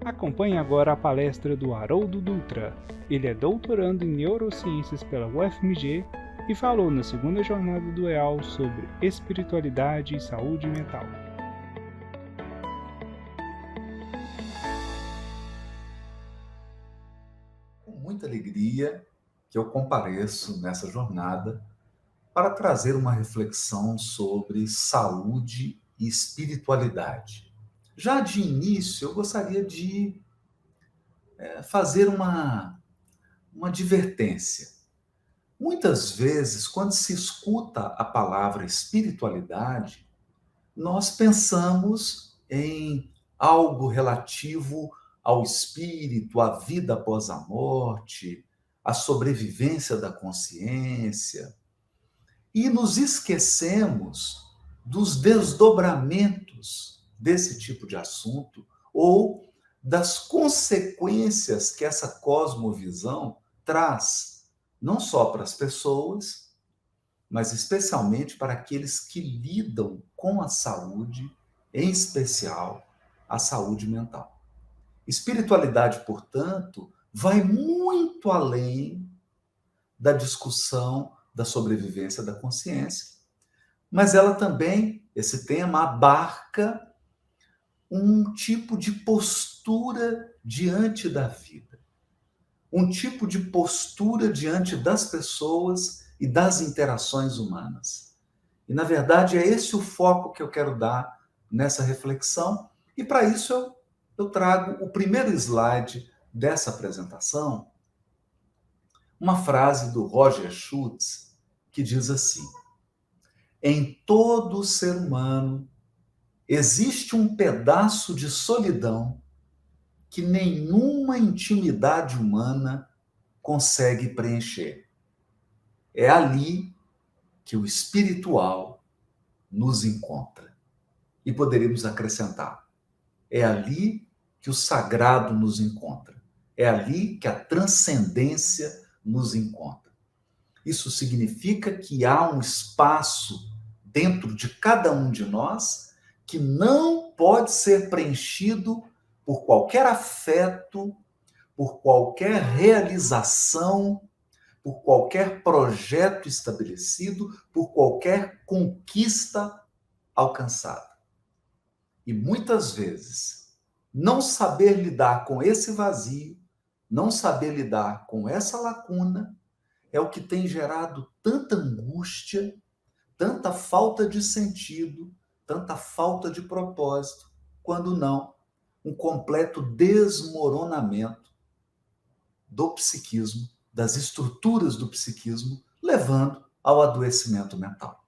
Acompanhe agora a palestra do Haroldo Dutra. Ele é doutorando em neurociências pela UFMG e falou na segunda jornada do EAL sobre espiritualidade e saúde mental. Com muita alegria que eu compareço nessa jornada para trazer uma reflexão sobre saúde e espiritualidade. Já de início, eu gostaria de fazer uma advertência. Muitas vezes, quando se escuta a palavra espiritualidade, nós pensamos em algo relativo ao espírito, à vida após a morte, à sobrevivência da consciência, e nos esquecemos dos desdobramentos desse tipo de assunto ou das consequências que essa cosmovisão traz, não só para as pessoas, mas especialmente para aqueles que lidam com a saúde, em especial a saúde mental. Espiritualidade, portanto, vai muito além da discussão da sobrevivência da consciência, mas ela também, esse tema, abarca um tipo de postura diante da vida, um tipo de postura diante das pessoas e das interações humanas. E, na verdade, é esse o foco que eu quero dar nessa reflexão. E, para isso, eu trago o primeiro slide dessa apresentação, uma frase do Roger Schultz, que diz assim: em todo ser humano existe um pedaço de solidão que nenhuma intimidade humana consegue preencher. É ali que o espiritual nos encontra. E poderíamos acrescentar: é ali que o sagrado nos encontra. É ali que a transcendência nos encontra. Isso significa que há um espaço dentro de cada um de nós que não pode ser preenchido por qualquer afeto, por qualquer realização, por qualquer projeto estabelecido, por qualquer conquista alcançada. E muitas vezes, não saber lidar com esse vazio, não saber lidar com essa lacuna, é o que tem gerado tanta angústia, tanta falta de sentido, tanta falta de propósito, quando não um completo desmoronamento do psiquismo, das estruturas do psiquismo, levando ao adoecimento mental.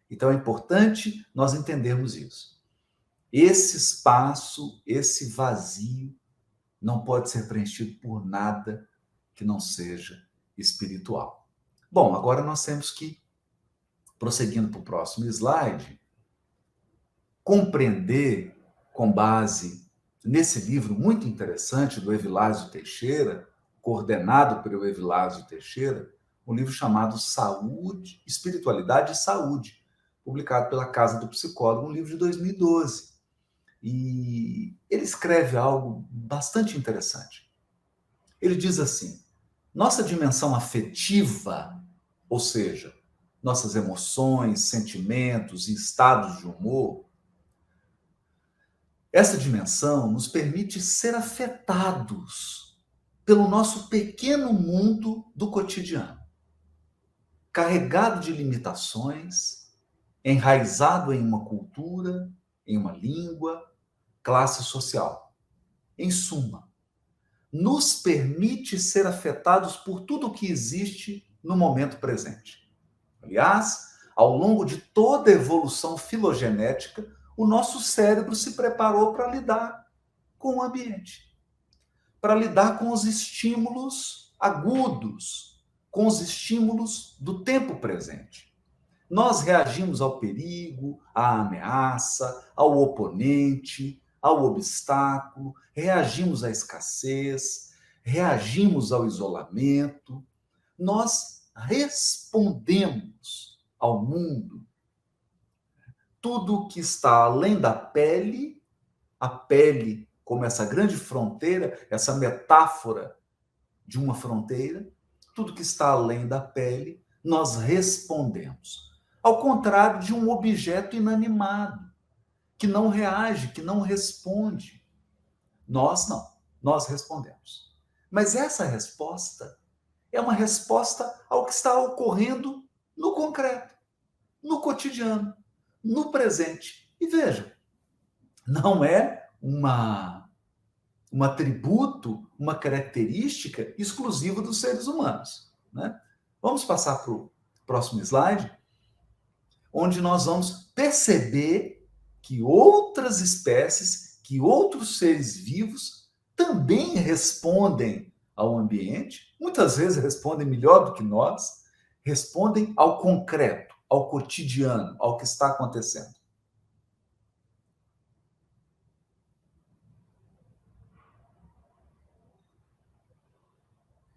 Então é importante nós entendermos isso. Esse espaço, esse vazio, não pode ser preenchido por nada que não seja espiritual. Bom, agora nós temos que, prosseguindo para o próximo slide, compreender, com base nesse livro muito interessante do Evilásio Teixeira, coordenado pelo Evilásio Teixeira, um livro chamado Saúde, Espiritualidade e Saúde, publicado pela Casa do Psicólogo, um livro de 2012. E ele escreve algo bastante interessante. Ele diz assim: nossa dimensão afetiva, ou seja, nossas emoções, sentimentos e estados de humor, essa dimensão nos permite ser afetados pelo nosso pequeno mundo do cotidiano, carregado de limitações, enraizado em uma cultura, em uma língua, classe social. Em suma, nos permite ser afetados por tudo o que existe no momento presente. Aliás, ao longo de toda a evolução filogenética, o nosso cérebro se preparou para lidar com o ambiente, para lidar com os estímulos agudos, com os estímulos do tempo presente. Nós reagimos ao perigo, à ameaça, ao oponente, ao obstáculo, reagimos à escassez, reagimos ao isolamento. Nós respondemos ao mundo. Tudo que está além da pele, a pele como essa grande fronteira, essa metáfora de uma fronteira, tudo que está além da pele, nós respondemos. Ao contrário de um objeto inanimado, que não reage, que não responde. Nós não, nós respondemos. Mas essa resposta é uma resposta ao que está ocorrendo no concreto, no cotidiano, no presente. E veja, não é um atributo, uma característica exclusiva dos seres humanos, né? Vamos passar para o próximo slide, onde nós vamos perceber que outras espécies, que outros seres vivos também respondem ao ambiente, muitas vezes respondem melhor do que nós, respondem ao concreto, ao cotidiano, ao que está acontecendo.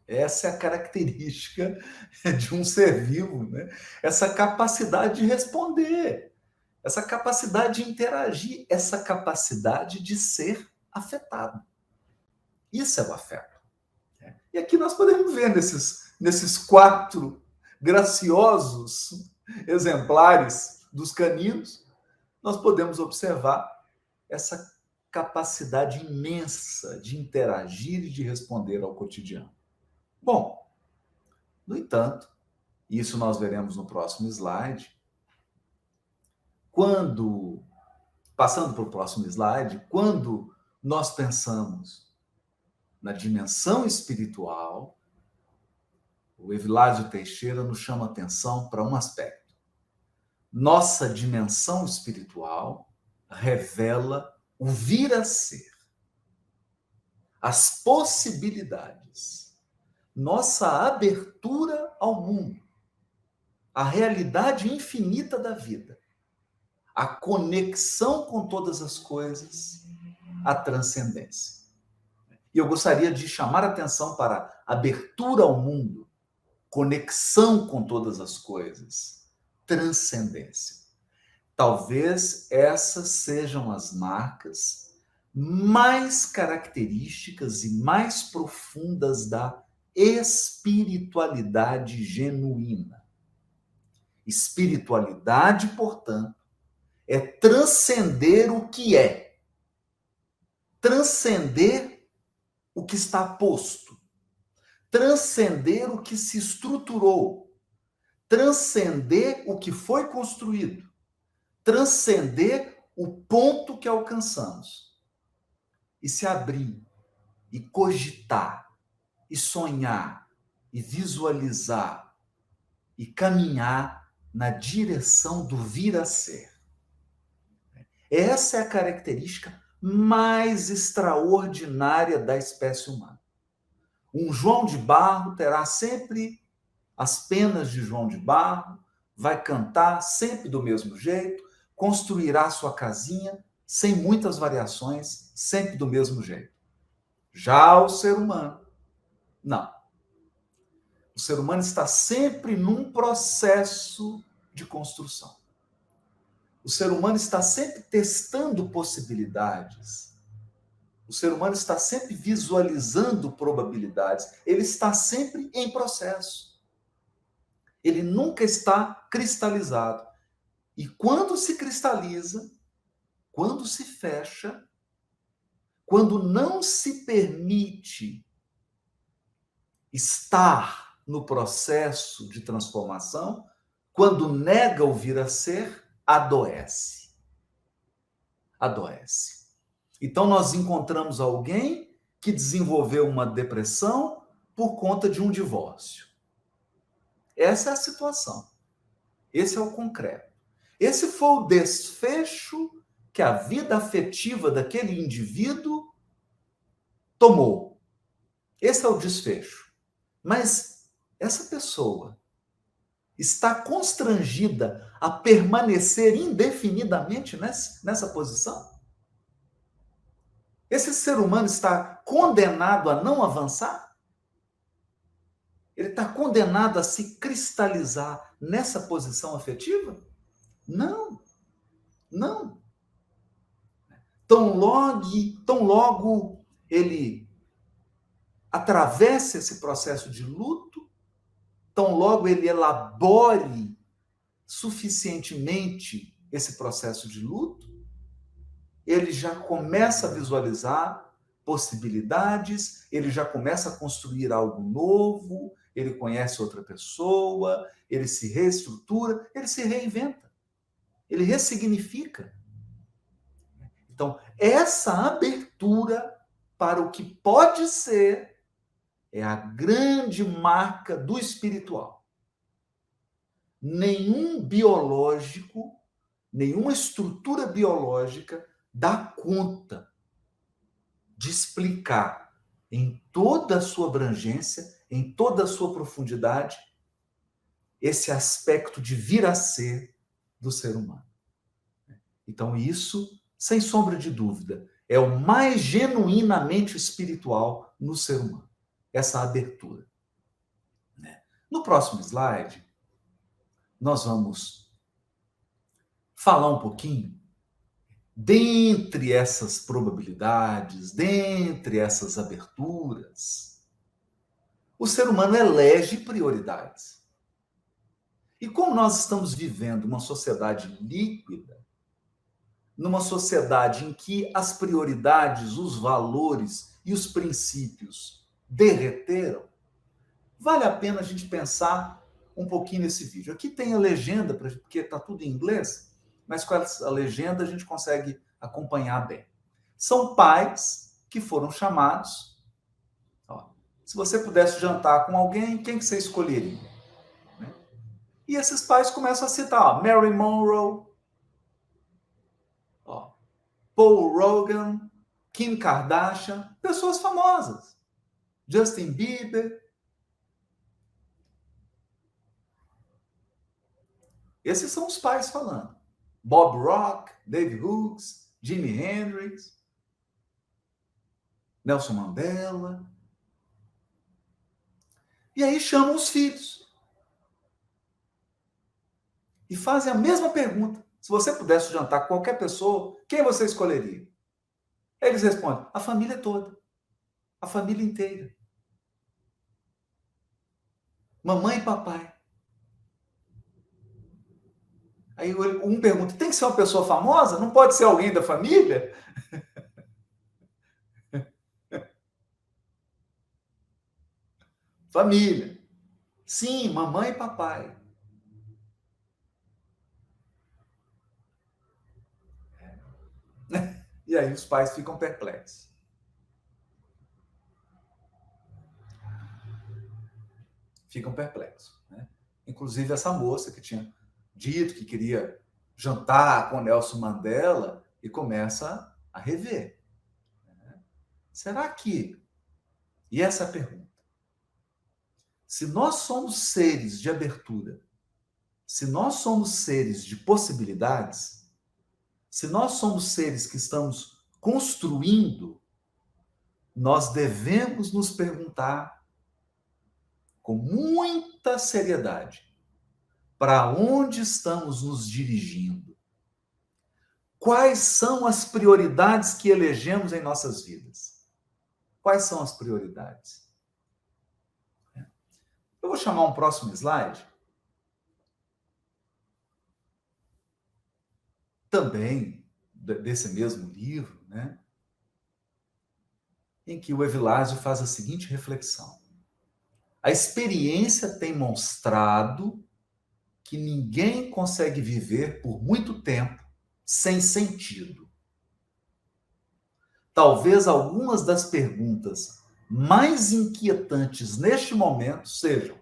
Essa é a característica de um ser vivo, né? Essa capacidade de responder, essa capacidade de interagir, essa capacidade de ser afetado. Isso é o afeto. E aqui nós podemos ver nesses 4 graciosos exemplares dos caninos, nós podemos observar essa capacidade imensa de interagir e de responder ao cotidiano. Bom, no entanto, isso nós veremos no próximo slide, passando para o próximo slide, quando nós pensamos na dimensão espiritual, o Evilásio Teixeira nos chama atenção para um aspecto. Nossa dimensão espiritual revela o vir a ser, as possibilidades, nossa abertura ao mundo, a realidade infinita da vida, a conexão com todas as coisas, a transcendência. E eu gostaria de chamar a atenção para abertura ao mundo, conexão com todas as coisas, transcendência. Talvez essas sejam as marcas mais características e mais profundas da espiritualidade genuína. Espiritualidade, portanto, é transcender o que é, transcender o que está posto, transcender o que se estruturou, transcender o que foi construído, transcender o ponto que alcançamos e se abrir, e cogitar, e sonhar, e visualizar, e caminhar na direção do vir a ser. Essa é a característica mais extraordinária da espécie humana. Um João de Barro terá sempre as penas de João de Barro, vai cantar sempre do mesmo jeito, construirá sua casinha sem muitas variações, sempre do mesmo jeito. Já o ser humano, não. O ser humano está sempre num processo de construção. O ser humano está sempre testando possibilidades. O ser humano está sempre visualizando probabilidades. Ele está sempre em processo. Ele nunca está cristalizado. E quando se cristaliza, quando se fecha, quando não se permite estar no processo de transformação, quando nega o vir a ser, adoece. Adoece. Então, nós encontramos alguém que desenvolveu uma depressão por conta de um divórcio. Essa é a situação. Esse é o concreto. Esse foi o desfecho que a vida afetiva daquele indivíduo tomou. Esse é o desfecho. Mas essa pessoa está constrangida a permanecer indefinidamente nessa posição? Esse ser humano está condenado a não avançar? Ele está condenado a se cristalizar nessa posição afetiva? Não, não. tão logo ele atravessa esse processo de luto, tão logo ele elabore suficientemente esse processo de luto, ele já começa a visualizar possibilidades, ele já começa a construir algo novo, ele conhece outra pessoa, ele se reestrutura, ele se reinventa, ele ressignifica. Então, essa abertura para o que pode ser é a grande marca do espiritual. Nenhum biológico, nenhuma estrutura biológica dá conta de explicar em toda a sua abrangência, em toda a sua profundidade, esse aspecto de vir a ser do ser humano. Então, isso, sem sombra de dúvida, é o mais genuinamente espiritual no ser humano, essa abertura. No próximo slide, nós vamos falar um pouquinho dentre essas probabilidades, dentre essas aberturas. O ser humano elege prioridades. E como nós estamos vivendo uma sociedade líquida, numa sociedade em que as prioridades, os valores e os princípios derreteram, vale a pena a gente pensar um pouquinho nesse vídeo. Aqui tem a legenda, porque está tudo em inglês, mas com a legenda a gente consegue acompanhar bem. São pais que foram chamados. Ó, se você pudesse jantar com alguém, quem que você escolheria? E esses pais começam a citar, ó, Marilyn Monroe, ó, Paul Rogan, Kim Kardashian, pessoas famosas, Justin Bieber. Esses são os pais falando. Bob Rock, Dave Hughes, Jimi Hendrix, Nelson Mandela. E aí chamam os filhos. E fazem a mesma pergunta. Se você pudesse jantar com qualquer pessoa, quem você escolheria? Eles respondem, a família toda. A família inteira. Mamãe e papai. Aí um pergunta, tem que ser uma pessoa famosa? Não pode ser alguém da família? Família. Sim, mamãe e papai. E aí os pais ficam perplexos. Ficam perplexos. Né? Inclusive essa moça que tinha dito que queria jantar com Nelson Mandela e começa a rever. Será que... E essa é a pergunta. Se nós somos seres de abertura, se nós somos seres de possibilidades, se nós somos seres que estamos construindo, nós devemos nos perguntar com muita seriedade para onde estamos nos dirigindo. Quais são as prioridades que elegemos em nossas vidas? Quais são as prioridades? Eu vou chamar um próximo slide. Também desse mesmo livro, né? Em que o Evilásio faz a seguinte reflexão. A experiência tem mostrado que ninguém consegue viver por muito tempo sem sentido. Talvez algumas das perguntas mais inquietantes neste momento sejam: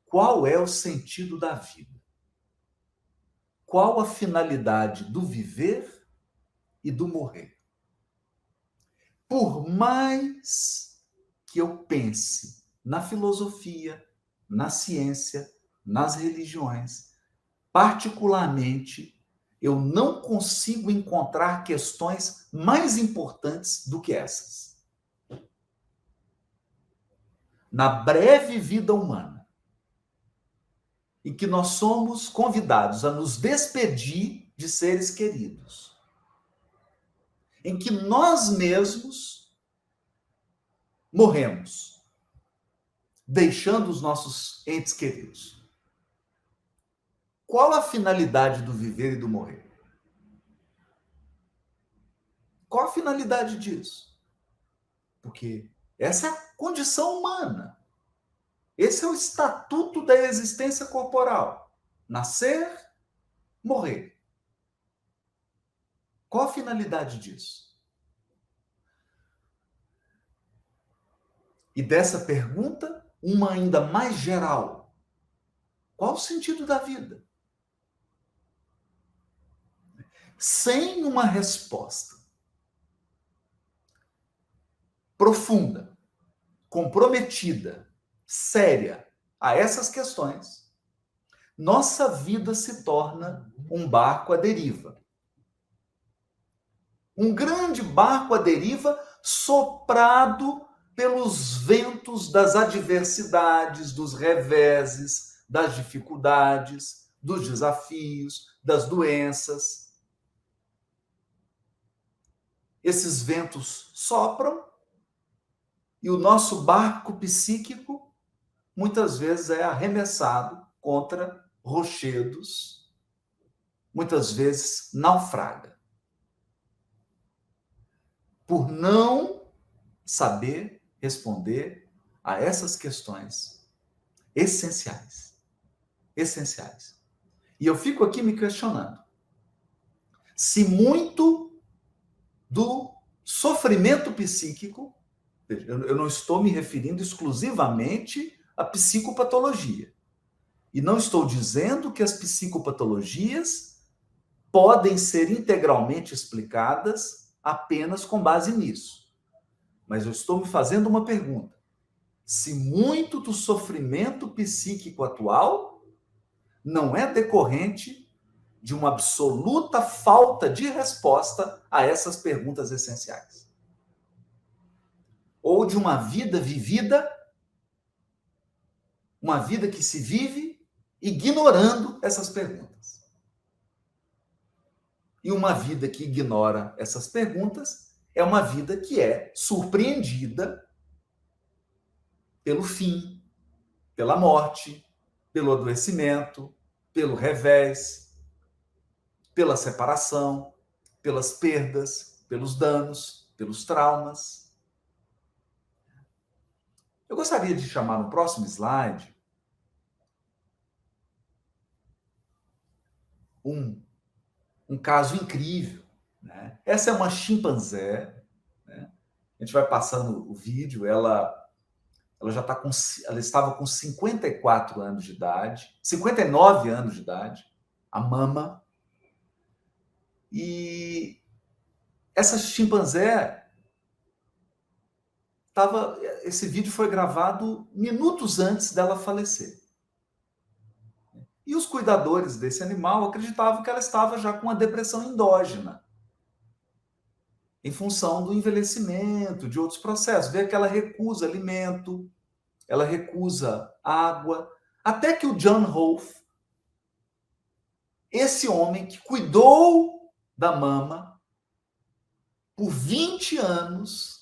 qual é o sentido da vida? Qual a finalidade do viver e do morrer? Por mais que eu pense na filosofia, na ciência, nas religiões, particularmente, eu não consigo encontrar questões mais importantes do que essas. Na breve vida humana, em que nós somos convidados a nos despedir de seres queridos, em que nós mesmos morremos, deixando os nossos entes queridos. Qual a finalidade do viver e do morrer? Qual a finalidade disso? Porque essa é a condição humana. Esse é o estatuto da existência corporal. Nascer, morrer. Qual a finalidade disso? E dessa pergunta, uma ainda mais geral. Qual o sentido da vida? Sem uma resposta profunda, comprometida, séria a essas questões, nossa vida se torna um barco à deriva. Um grande barco à deriva soprado pelos ventos das adversidades, dos reveses, das dificuldades, dos desafios, das doenças. Esses ventos sopram e o nosso barco psíquico muitas vezes é arremessado contra rochedos, muitas vezes naufraga, por não saber responder a essas questões essenciais. Essenciais. E eu fico aqui me questionando se muito do sofrimento psíquico, eu não estou me referindo exclusivamente à psicopatologia. E não estou dizendo que as psicopatologias podem ser integralmente explicadas apenas com base nisso. Mas eu estou me fazendo uma pergunta. Se muito do sofrimento psíquico atual não é decorrente de uma absoluta falta de resposta a essas perguntas essenciais. Ou de uma vida vivida, uma vida que se vive ignorando essas perguntas. E uma vida que ignora essas perguntas é uma vida que é surpreendida pelo fim, pela morte, pelo adoecimento, pelo revés, pela separação, pelas perdas, pelos danos, pelos traumas. Eu gostaria de chamar no próximo slide um caso incrível, né? Essa é uma chimpanzé, né? A gente vai passando o vídeo, ela já tá ela estava com 54 anos de idade, 59 anos de idade, a Mama. E essa chimpanzé esse vídeo foi gravado minutos antes dela falecer. E os cuidadores desse animal acreditavam que ela estava já com uma depressão endógena, em função do envelhecimento, de outros processos. Vê que ela recusa alimento, ela recusa água, até que o John Rolfe, esse homem que cuidou da Mama por 20 anos,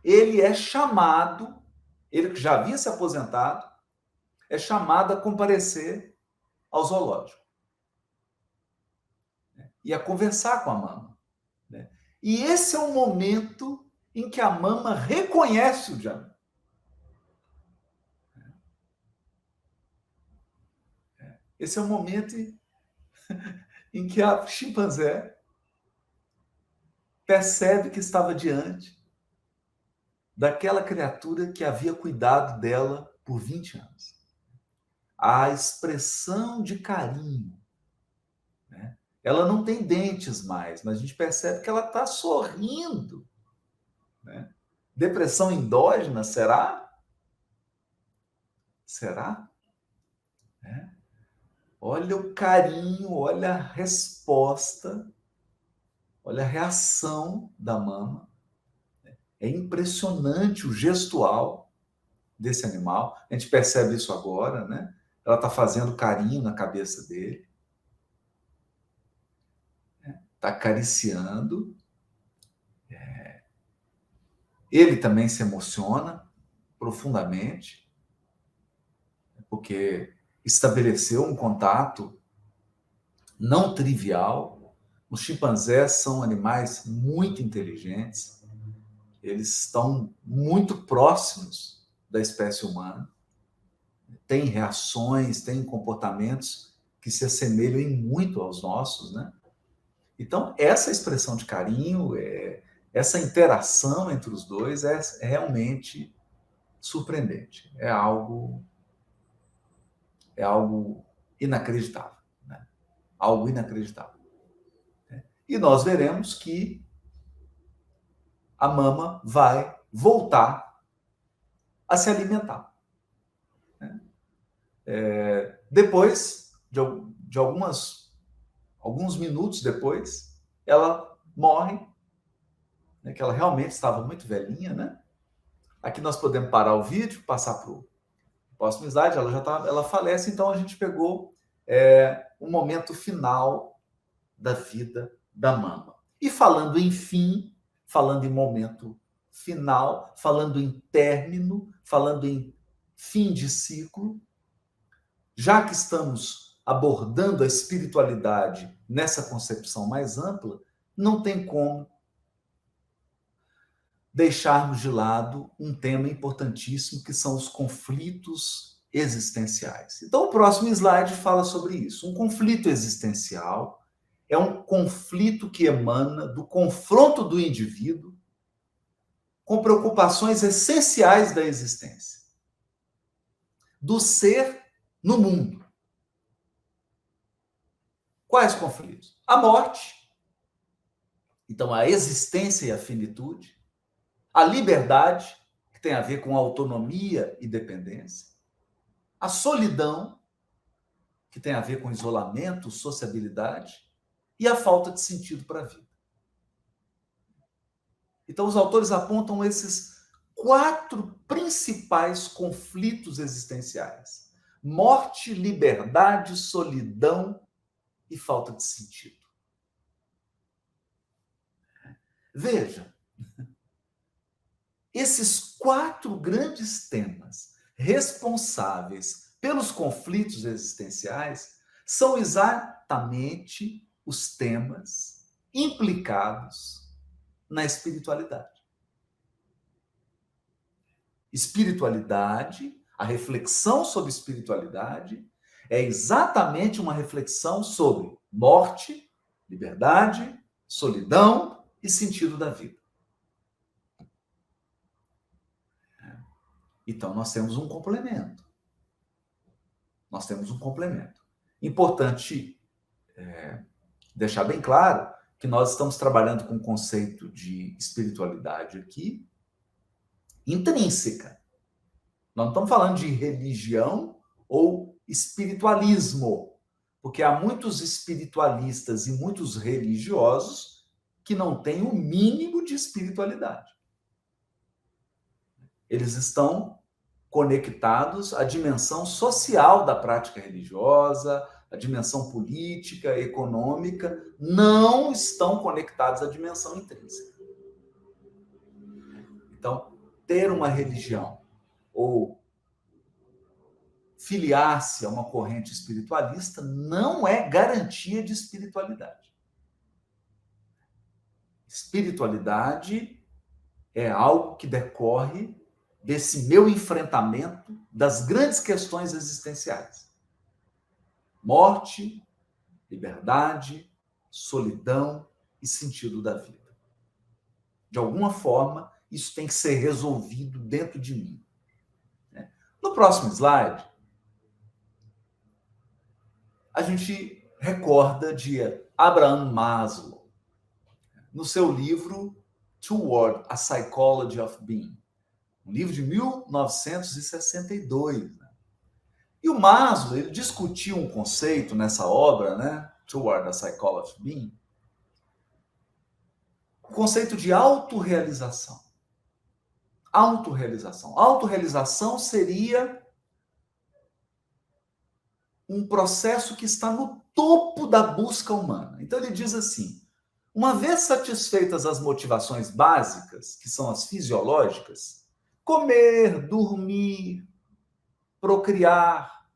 ele é chamado, ele que já havia se aposentado, é chamado a comparecer ao zoológico e a conversar com a Mama. E esse é o momento em que a Mama reconhece o John. Esse é o momento em que a chimpanzé percebe que estava diante daquela criatura que havia cuidado dela por 20 anos. A expressão de carinho, né? Ela não tem dentes mais, mas a gente percebe que ela está sorrindo, né? Depressão endógena, será? Será? É. Olha o carinho, olha a resposta, olha a reação da Mama. É impressionante o gestual desse animal. A gente percebe isso agora, né? Ela está fazendo carinho na cabeça dele. Está acariciando. Ele também se emociona profundamente, porque estabeleceu um contato não trivial. Os chimpanzés são animais muito inteligentes, eles estão muito próximos da espécie humana, têm reações, têm comportamentos que se assemelham em muito aos nossos, né? Então, essa expressão de carinho, essa interação entre os dois é realmente surpreendente. É algo inacreditável, né? Algo inacreditável. E nós veremos que a mama vai voltar a se alimentar. Depois de alguns minutos depois, ela morre, né, que ela realmente estava muito velhinha, né? Aqui nós podemos parar o vídeo, passar para o próximo slide. Ela falece, então a gente pegou um momento final da vida da mama. E falando em fim, falando em momento final, falando em término, falando em fim de ciclo, já que estamos abordando a espiritualidade nessa concepção mais ampla, não tem como deixarmos de lado um tema importantíssimo, que são os conflitos existenciais. Então, o próximo slide fala sobre isso. Um conflito existencial é um conflito que emana do confronto do indivíduo com preocupações essenciais da existência, do ser no mundo. Quais conflitos? A morte, então a existência e a finitude, a liberdade, que tem a ver com autonomia e dependência, a solidão, que tem a ver com isolamento, sociabilidade, e a falta de sentido para a vida. Então, os autores apontam esses 4 principais conflitos existenciais: morte, liberdade, solidão e falta de sentido. Veja, esses 4 grandes temas responsáveis pelos conflitos existenciais são exatamente os temas implicados na espiritualidade. Espiritualidade, a reflexão sobre espiritualidade, é exatamente uma reflexão sobre morte, liberdade, solidão e sentido da vida. Então, nós temos um complemento. Importante deixar bem claro que nós estamos trabalhando com o conceito de espiritualidade aqui intrínseca. Nós não estamos falando de religião ou espiritualismo, porque há muitos espiritualistas e muitos religiosos que não têm o mínimo de espiritualidade. Eles estão conectados à dimensão social da prática religiosa, à dimensão política, econômica, não estão conectados à dimensão intrínseca. Então, ter uma religião ou filiar-se a uma corrente espiritualista não é garantia de espiritualidade. Espiritualidade é algo que decorre desse meu enfrentamento das grandes questões existenciais: morte, liberdade, solidão e sentido da vida. De alguma forma, isso tem que ser resolvido dentro de mim. No próximo slide, a gente recorda de Abraham Maslow, no seu livro Toward a Psychology of Being, um livro de 1962. E o Maslow, ele discutiu um conceito nessa obra, né, Toward a Psychology of Being, o conceito de autorrealização. Autorrealização seria um processo que está no topo da busca humana. Então ele diz assim: Uma vez satisfeitas as motivações básicas, que são as fisiológicas, comer, dormir, procriar,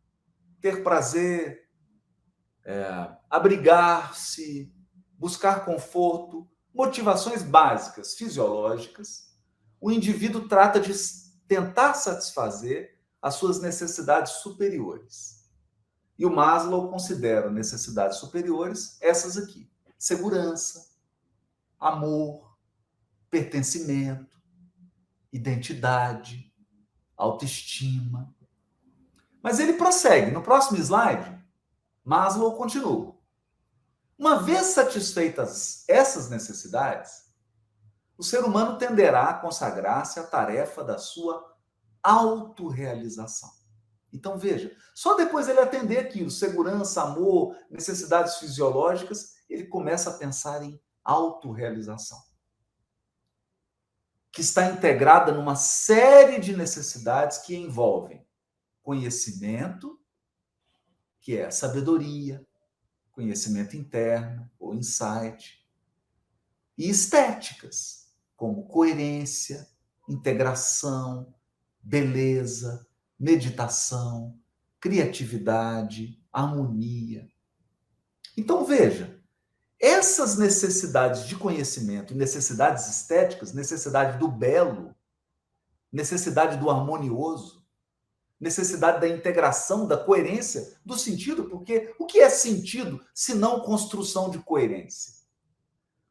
ter prazer, abrigar-se, buscar conforto, motivações básicas, fisiológicas, o indivíduo trata de tentar satisfazer as suas necessidades superiores. E o Maslow considera necessidades superiores essas aqui: segurança, amor, pertencimento, identidade, autoestima. Mas ele prossegue. No próximo slide, Maslow continua. Uma vez satisfeitas essas necessidades, o ser humano tenderá a consagrar-se à tarefa da sua autorrealização. Então, veja, só depois ele atender aquilo, segurança, amor, necessidades fisiológicas, ele começa a pensar em autorrealização, que está integrada numa série de necessidades que envolvem conhecimento, que é sabedoria, conhecimento interno ou insight, e estéticas, como coerência, integração, beleza, meditação, criatividade, harmonia. Então, veja, essas necessidades de conhecimento e necessidades estéticas, necessidade do belo, necessidade do harmonioso, necessidade da integração, da coerência, do sentido, porque o que é sentido se não construção de coerência?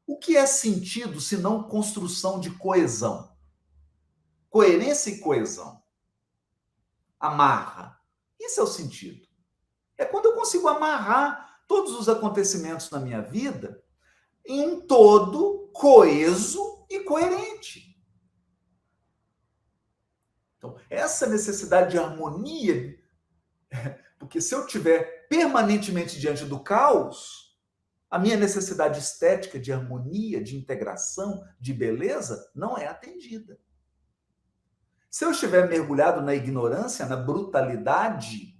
O que é sentido se não construção de coesão? Coerência e coesão. Amarra. Isso é o sentido. É quando eu consigo amarrar todos os acontecimentos na minha vida em um todo coeso e coerente. Então, essa necessidade de harmonia, porque se eu estiver permanentemente diante do caos, a minha necessidade estética de harmonia, de integração, de beleza, não é atendida. Se eu estiver mergulhado na ignorância, na brutalidade,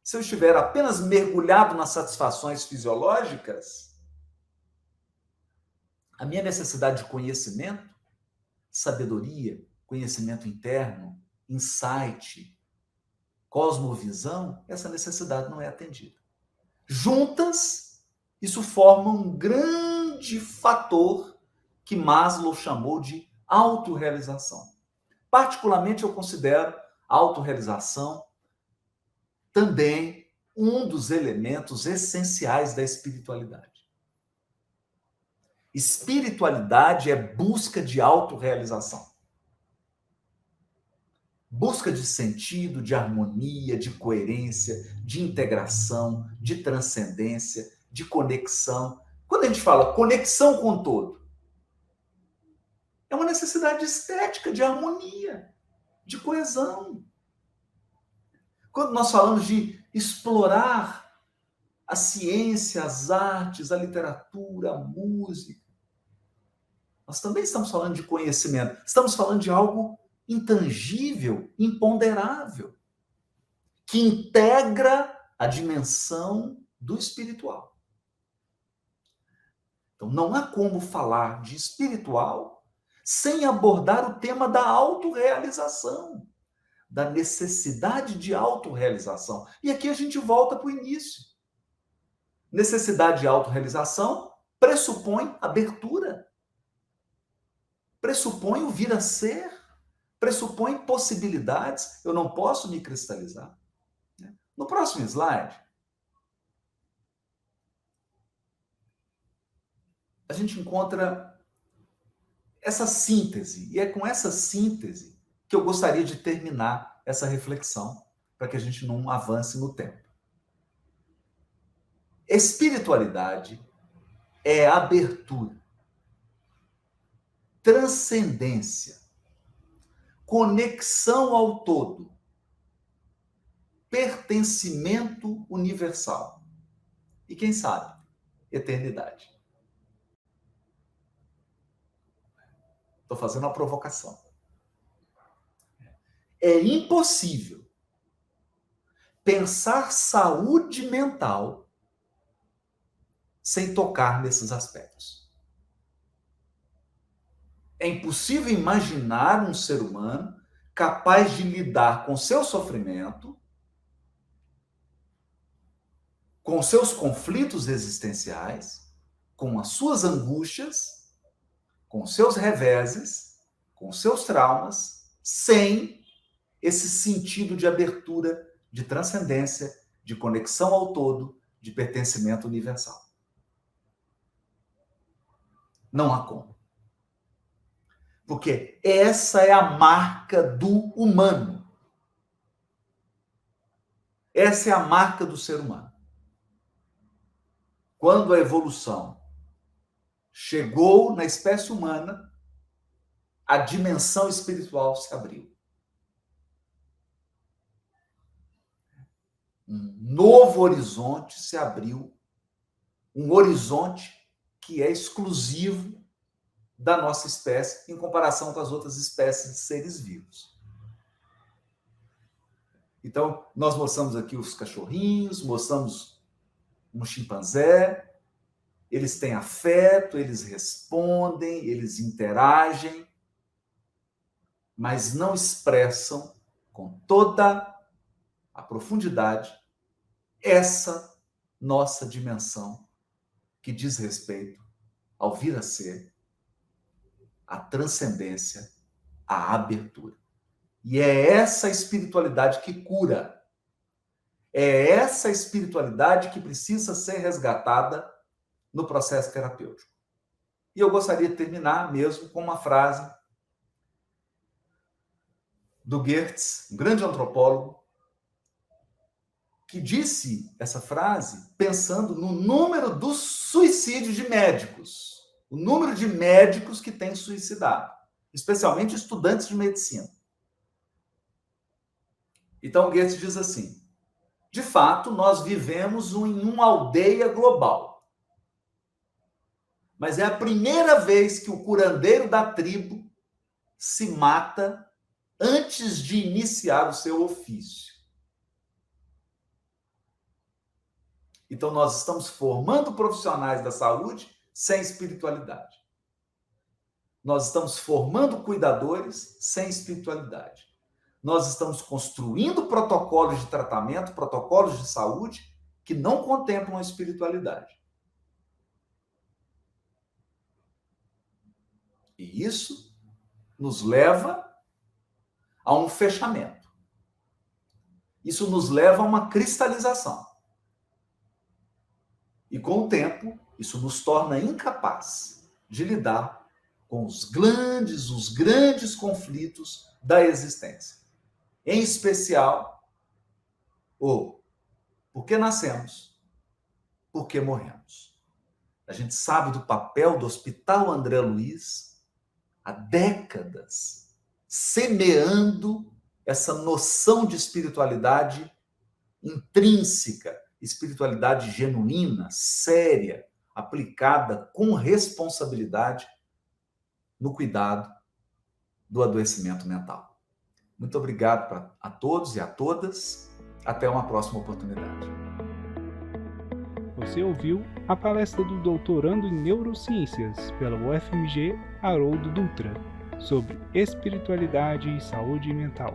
se eu estiver apenas mergulhado nas satisfações fisiológicas, a minha necessidade de conhecimento, sabedoria, conhecimento interno, insight, cosmovisão, essa necessidade não é atendida. Juntas, isso forma um grande fator que Maslow chamou de autorrealização. Particularmente, eu considero a autorrealização também um dos elementos essenciais da espiritualidade. Espiritualidade é busca de autorrealização. Busca de sentido, de harmonia, de coerência, de integração, de transcendência, de conexão. Quando a gente fala conexão com o todo, é uma necessidade estética, de harmonia, de coesão. Quando nós falamos de explorar a ciência, as artes, a literatura, a música, nós também estamos falando de conhecimento. Estamos falando de algo intangível, imponderável, que integra a dimensão do espiritual. Então, não há como falar de espiritual sem abordar o tema da autorrealização, da necessidade de autorrealização. E aqui a gente volta para o início. Necessidade de autorrealização pressupõe abertura, pressupõe o vir a ser, pressupõe possibilidades. Eu não posso me cristalizar. No próximo slide, a gente encontra essa síntese, e é com essa síntese que eu gostaria de terminar essa reflexão, para que a gente não avance no tempo. Espiritualidade é abertura, transcendência, conexão ao todo, pertencimento universal e, quem sabe, eternidade. Estou fazendo uma provocação. É impossível pensar saúde mental sem tocar nesses aspectos. É impossível imaginar um ser humano capaz de lidar com seu sofrimento, com seus conflitos existenciais, com as suas angústias, com seus reveses, com seus traumas, sem esse sentido de abertura, de transcendência, de conexão ao todo, de pertencimento universal. Não há como. Porque essa é a marca do humano. Essa é a marca do ser humano. Quando a evolução chegou na espécie humana, a dimensão espiritual se abriu. Um novo horizonte se abriu, um horizonte que é exclusivo da nossa espécie em comparação com as outras espécies de seres vivos. Então, nós mostramos aqui os cachorrinhos, mostramos um chimpanzé, eles têm afeto, eles respondem, eles interagem, mas não expressam com toda a profundidade essa nossa dimensão que diz respeito ao vir a ser, à transcendência, à abertura. E é essa espiritualidade que cura. É essa espiritualidade que precisa ser resgatada no processo terapêutico. E eu gostaria de terminar mesmo com uma frase do Geertz, um grande antropólogo, que disse essa frase pensando no número dos suicídios de médicos, o número de médicos que têm suicidado, especialmente estudantes de medicina. Então, Geertz diz assim: de fato, nós vivemos em uma aldeia global, mas é a primeira vez que o curandeiro da tribo se mata antes de iniciar o seu ofício. Então, nós estamos formando profissionais da saúde sem espiritualidade. Nós estamos formando cuidadores sem espiritualidade. Nós estamos construindo protocolos de tratamento, protocolos de saúde que não contemplam a espiritualidade. E isso nos leva a um fechamento. Isso nos leva a uma cristalização. E com o tempo, isso nos torna incapaz de lidar com os grandes conflitos da existência. Em especial, o por que nascemos, por que morremos. A gente sabe do papel do Hospital André Luiz há décadas, semeando essa noção de espiritualidade intrínseca, espiritualidade genuína, séria, aplicada com responsabilidade no cuidado do adoecimento mental. Muito obrigado a todos e a todas. Até uma próxima oportunidade. Você ouviu a palestra do doutorando em Neurociências pela UFMG, Haroldo Dutra, sobre espiritualidade e saúde mental.